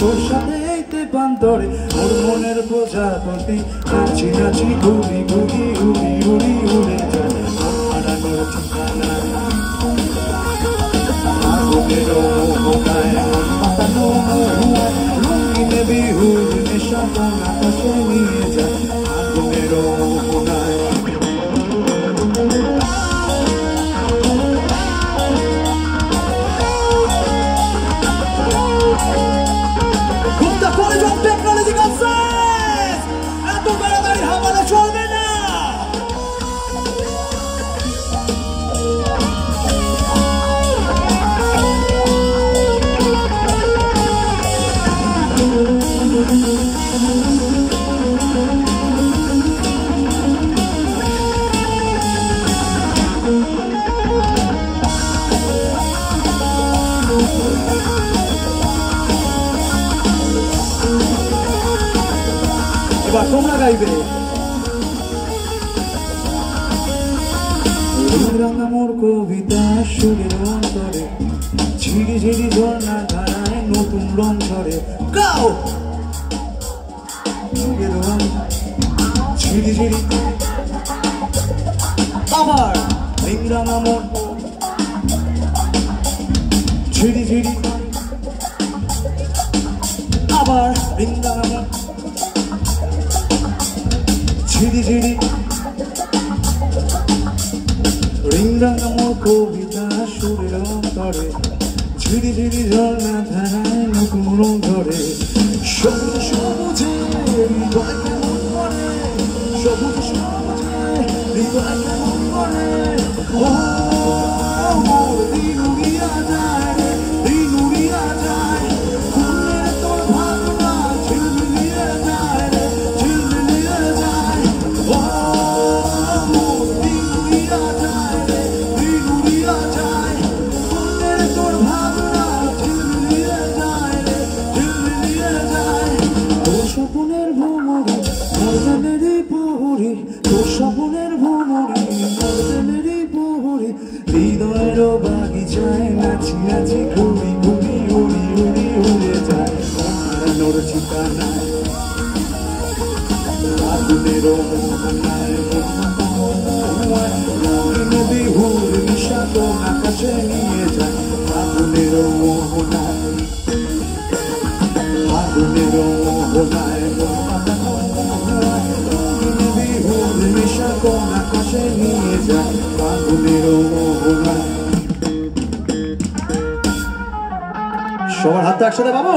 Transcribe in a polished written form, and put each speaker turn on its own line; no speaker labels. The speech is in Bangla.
তোর সাথে এইতে পান্তরে ওর মনের প্রজাপতি নাচি নাচি ঘুরি ঘুরি উড়ি উড়ি উড়ে যায় হারানোর ঠিকানা আগুনের মোহনায় পাতানো রঙিনে বিহুর নেশা কোন আকাশে নিয়ে যায় আগুনের মোহনায় এবার তোমরা গাইবে মোর কবিতা সুরের অন্তরে ঝিরি ঝিরি ঝর্ণা ধারায় নতুন রং ধরে গাও সুরের ঝিরি ঝিরি আবার রিংরাঙা মোর ঝিরি ঝিরি আবার রিংরাঙা মোর ঝিরি ঝিরি রিংরাঙা মোর কবিতা সুরের অন্তরে ঝিরি ঝিরি ঝর্ণা ধারায় নতুন রং ধরে সবুজ সবুজে হৃদয় কেমন করে সবুজ সবুজে হৃদয় কেমন করে ও মোর দিন উড়িয়া যায় দিন উড়িয়া যায় ফুলের তোর ভাবনা ঝিলমিলিয়ে যায় ঝিলমিলিয়ে যায় ও মোর দিন উড়িয়া যায় দিন উড়িয়া যায় ফুলের তোর ভাবনা ঝিলমিলিয়ে যায় ঝিলমিলিয়ে যায় তোর স্বপ্নের ভ্রমরে মরদেলেরই প্রহরী তোর স্বপ্নের ভ্রমরে মরদেলেরই প্রহরী হৃদয়ের বাগিচায় নাচি নাচি ঘুরি ঘুরি উড়ি উড়ি উড়ে যায় হারানোর ঠিকানায় আগুনের মোহনায় রঙিন বিহুর নিশা কোন আকাশে নিয়ে যায় আগুনের মোহনায় আগুনের মোহনায় রঙিন বিহুর নিশা কোন আকাশে নিয়ে যায় আগুনের মোহনায় সবার হাতটা একসাথে পাবো।